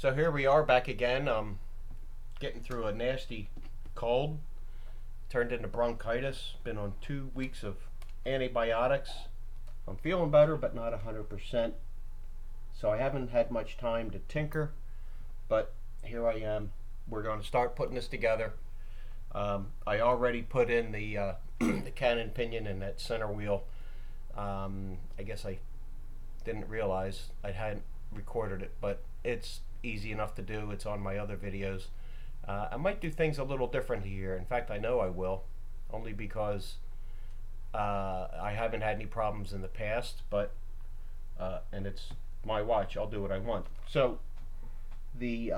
So here we are back again. Getting through a nasty cold. Turned into bronchitis. Been on 2 weeks of antibiotics. I'm feeling better, but not 100%. So I haven't had much time to tinker, but here I am. We're going to start putting this together. I already put in the the Canon pinion and that center wheel. I guess I didn't realize I hadn't recorded it, but it's easy enough to do. It's on my other videos. I might do things a little different here. In fact, I know I will, only because I haven't had any problems in the past. But and it's my watch. I'll do what I want. So the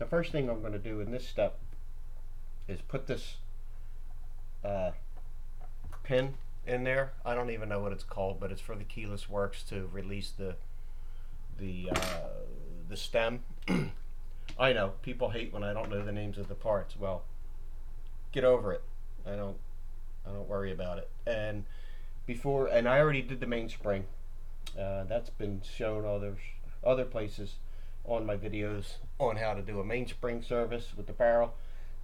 first thing I'm going to do in this step is put this pin in there. I don't even know what it's called, but it's for the keyless works to release the stem. I know people hate when I don't know the names of the parts. Well, get over it. I don't worry about it. And I already did the mainspring. That's been shown other places on my videos on how to do a mainspring service with the barrel.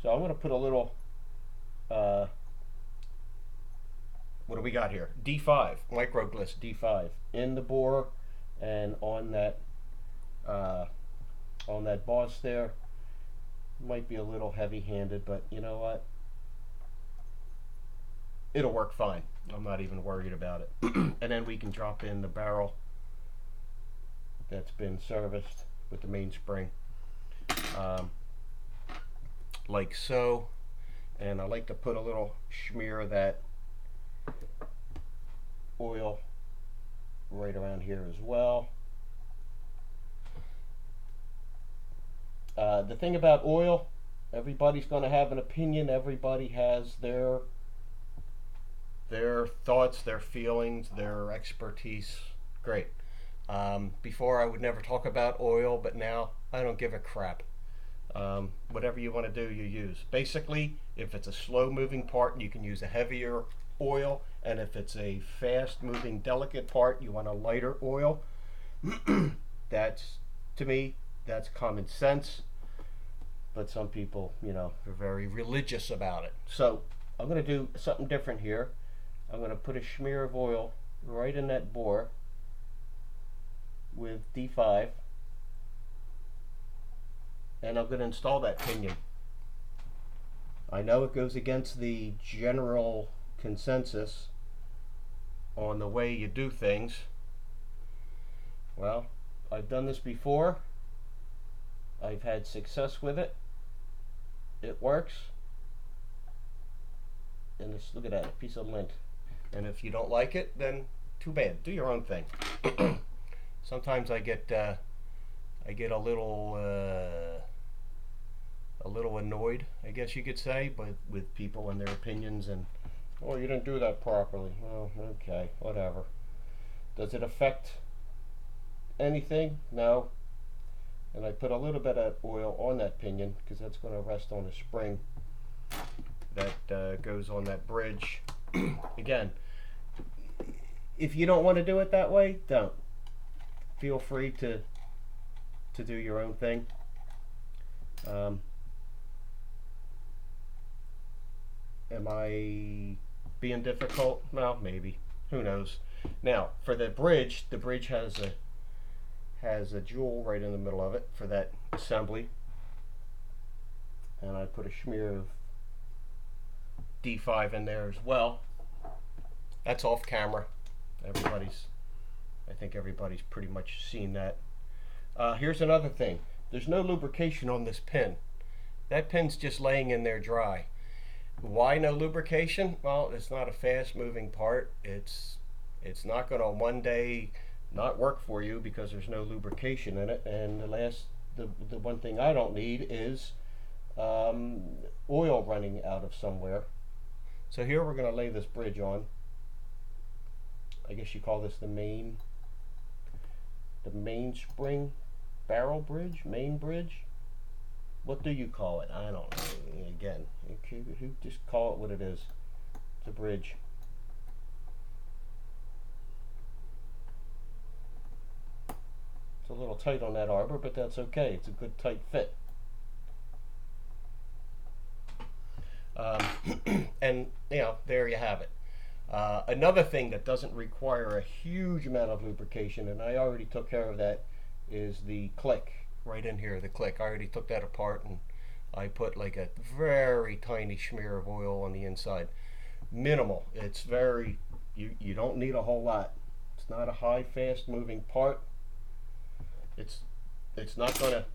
So I'm going to put a little what do we got here? D5 microgliss D5 in the bore and on that boss there. Might be a little heavy-handed, but you know what? It'll work fine. I'm not even worried about it. And then we can drop in the barrel that's been serviced with the mainspring, like so. And I like to put a little smear of that oil right around here as well. The thing about oil, everybody's going to have an opinion. Everybody has their thoughts, their feelings, their expertise. Great. Before I would never talk about oil, but now I don't give a crap. Whatever you want to do, you use. Basically, if it's a slow moving part, you can use a heavier oil, and if it's a fast moving delicate part, you want a lighter oil. That's, to me, that's common sense, but some people, are very religious about it. So I'm going to do something different here. I'm going to put a smear of oil right in that bore with D5, and I'm going to install that pinion. I know it goes against the general consensus on the way you do things. Well, I've done this before. I've had success with it. It works. And this, look at that, a piece of lint. And if you don't like it, then too bad. Do your own thing. Sometimes I get a little annoyed, I guess you could say, but with people and their opinions and, oh, you didn't do that properly. Oh, okay, whatever. Does it affect anything? No. And I put a little bit of oil on that pinion because that's going to rest on a spring that goes on that bridge. Again, if you don't want to do it that way, don't. Feel free to do your own thing. Am I being difficult? Well, maybe. Who knows? Now, for the bridge has a jewel right in the middle of it for that assembly, and I put a smear of D5 in there as well. That's off camera. I think everybody's pretty much seen that. Here's another thing. There's no lubrication on this pin. That pin's just laying in there dry. Why no lubrication? Well, it's not a fast moving part. It's not going to one day not work for you because there's no lubrication in it. And the one thing I don't need is oil running out of somewhere. So here we're going to lay this bridge on. I guess you call this the mainspring barrel bridge, main bridge. What do you call it? I don't know. Again, who just call it what it is. It's a bridge. It's a little tight on that arbor, but that's okay. It's a good tight fit. Um, and there you have it. Another thing that doesn't require a huge amount of lubrication, and I already took care of that, is the click right in here. The click, I already took that apart and I put like a very tiny smear of oil on the inside. Minimal. It's very, you don't need a whole lot. It's not a high, fast moving part. It's not going to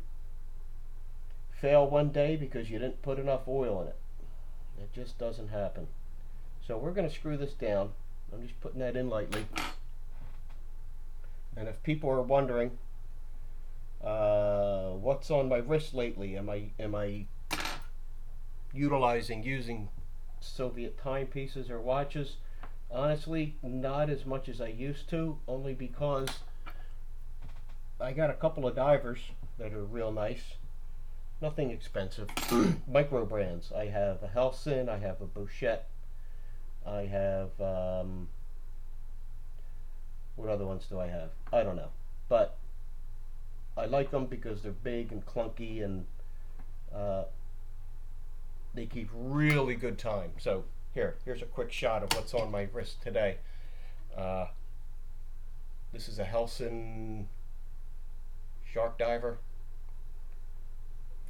fail one day because you didn't put enough oil in it. It just doesn't happen. So we're going to screw this down. I'm just putting that in lightly. And if people are wondering what's on my wrist lately, am I using Soviet timepieces or watches? Honestly, not as much as I used to, only because I got a couple of divers that are real nice. Nothing expensive. Micro brands. I have a Helson, I have a Bouchette, I have, what other ones do I have? I don't know. But I like them because they're big and clunky, and they keep really good time. So here's a quick shot of what's on my wrist today. This is a Helson Shark Diver.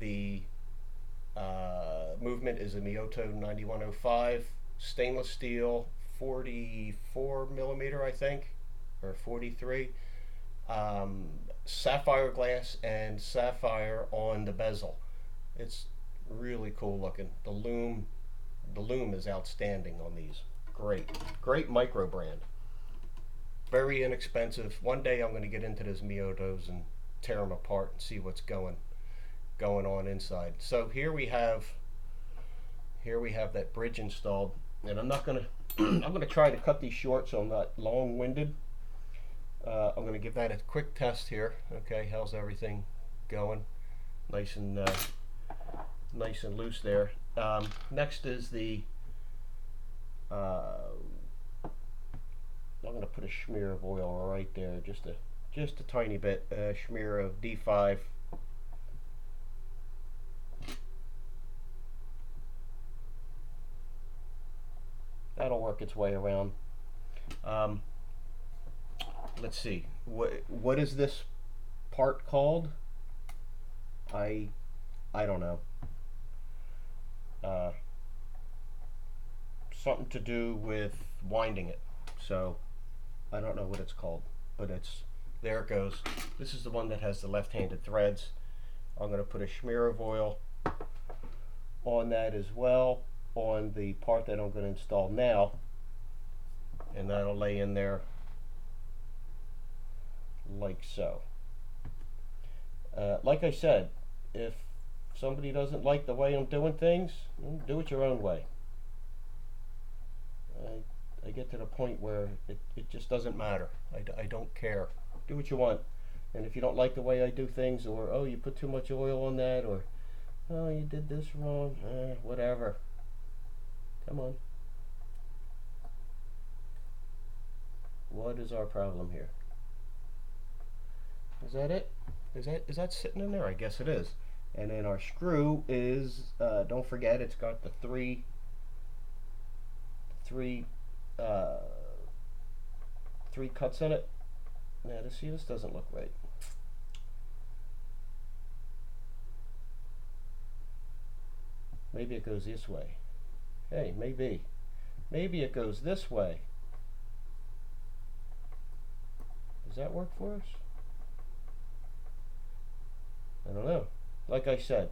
The movement is a Miyota 9105 stainless steel, 44 millimeter, I think, or 43. Sapphire glass and sapphire on the bezel. It's really cool looking. The loom is outstanding on these. Great micro brand. Very inexpensive. One day I'm going to get into those Miyotos and tear them apart and see what's going on inside. So here we have that bridge installed, and I'm not gonna I'm gonna try to cut these short so I'm not long-winded. I'm gonna give that a quick test here. Okay, how's everything going? Nice and loose there. Next is the I'm gonna put a smear of oil right there, just a tiny bit, smear of D5. That'll work its way around. Let's see. What is this part called? I don't know. Something to do with winding it. So I don't know what it's called, but there it goes. This is the one that has the left-handed threads. I'm going to put a smear of oil on that as well, on the part that I'm going to install now, and that'll lay in there like so. Like I said, if somebody doesn't like the way I'm doing things, do it your own way. I get to the point where it just doesn't matter. I don't care. Do what you want. And if you don't like the way I do things, or oh, you put too much oil on that, or oh, you did this wrong, whatever. Come on. What is our problem here? Is that it? Is that sitting in there? I guess it is. And then our screw is, don't forget, it's got the three cuts in it. Now, see, this doesn't look right. Maybe it goes this way. Hey, maybe it goes this way. Does that work for us? I don't know. Like I said,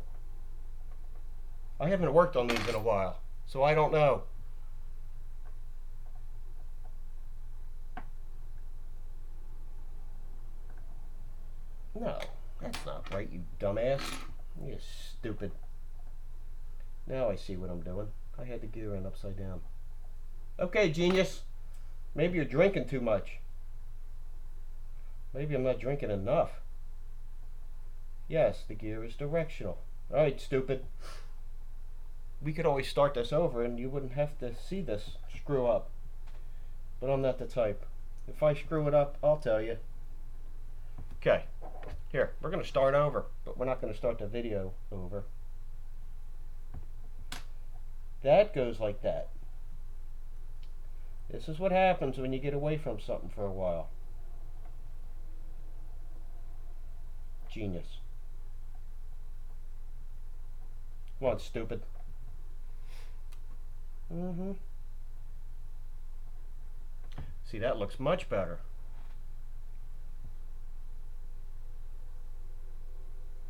I haven't worked on these in a while, so I don't know. No, that's not right, you dumbass. You stupid. Now I see what I'm doing. I had the gear in upside down. Okay, genius. Maybe you're drinking too much. Maybe I'm not drinking enough. Yes, the gear is directional. Alright, stupid. We could always start this over and you wouldn't have to see this screw up. But I'm not the type. If I screw it up, I'll tell you. Okay. Here, we're going to start over, but we're not going to start the video over. That goes like that. This is what happens when you get away from something for a while. Genius. Come on, stupid. See, that looks much better.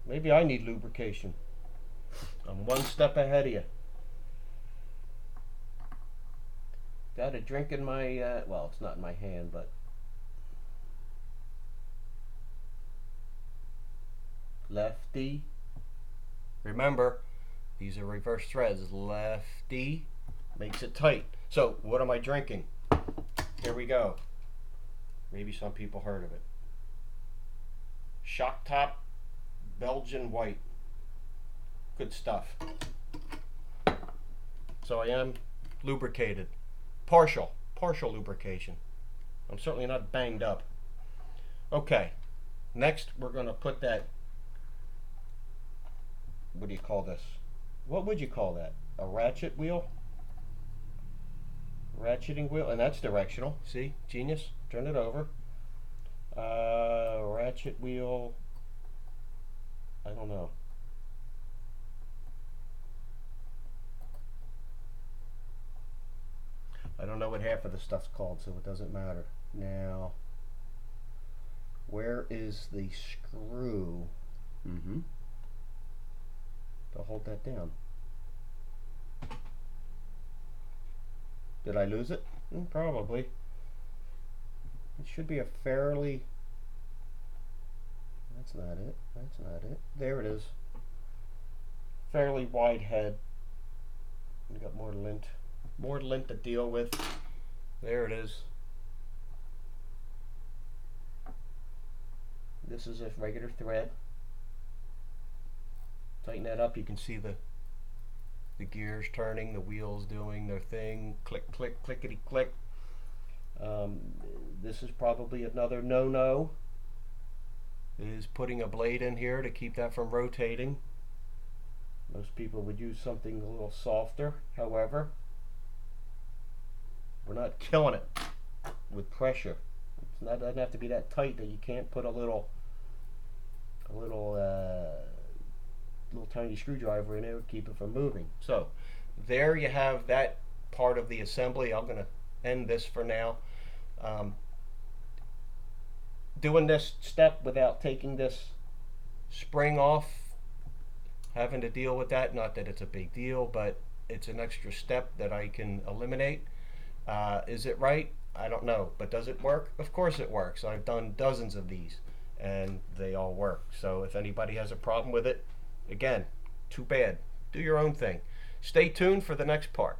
Maybe I need lubrication. I'm one step ahead of you. Got a drink in my, well, it's not in my hand, but lefty. Remember, these are reverse threads. Lefty makes it tight. So, what am I drinking? Here we go. Maybe some people heard of it. Shock Top Belgian White. Good stuff. So I am lubricated. Partial lubrication. I'm certainly not banged up. Okay, next we're going to put that, what do you call this? What would you call that? A ratchet wheel? Ratcheting wheel, and that's directional. See, genius. Turn it over. Ratchet wheel. I don't know. I don't know what half of the stuff's called, so it doesn't matter. Now, where is the screw? To hold that down. Did I lose it? Probably. It should be a fairly... That's not it. That's not it. There it is. Fairly wide head. You got more lint. More lint to deal with. There it is. This is a regular thread. Tighten that up. You can see the gears turning, the wheels doing their thing. Click, click, clickety, click. This is probably another no-no. Is putting a blade in here to keep that from rotating. Most people would use something a little softer. However, we're not killing it with pressure. It's not, doesn't have to be that tight that you can't put a little tiny screwdriver in there to keep it from moving. So there you have that part of the assembly. I'm going to end this for now. Doing this step without taking this spring off, having to deal with that, not that it's a big deal, but it's an extra step that I can eliminate. Is it right? I don't know, but does it work? Of course it works. I've done dozens of these and they all work. So if anybody has a problem with it, again, too bad. Do your own thing. Stay tuned for the next part.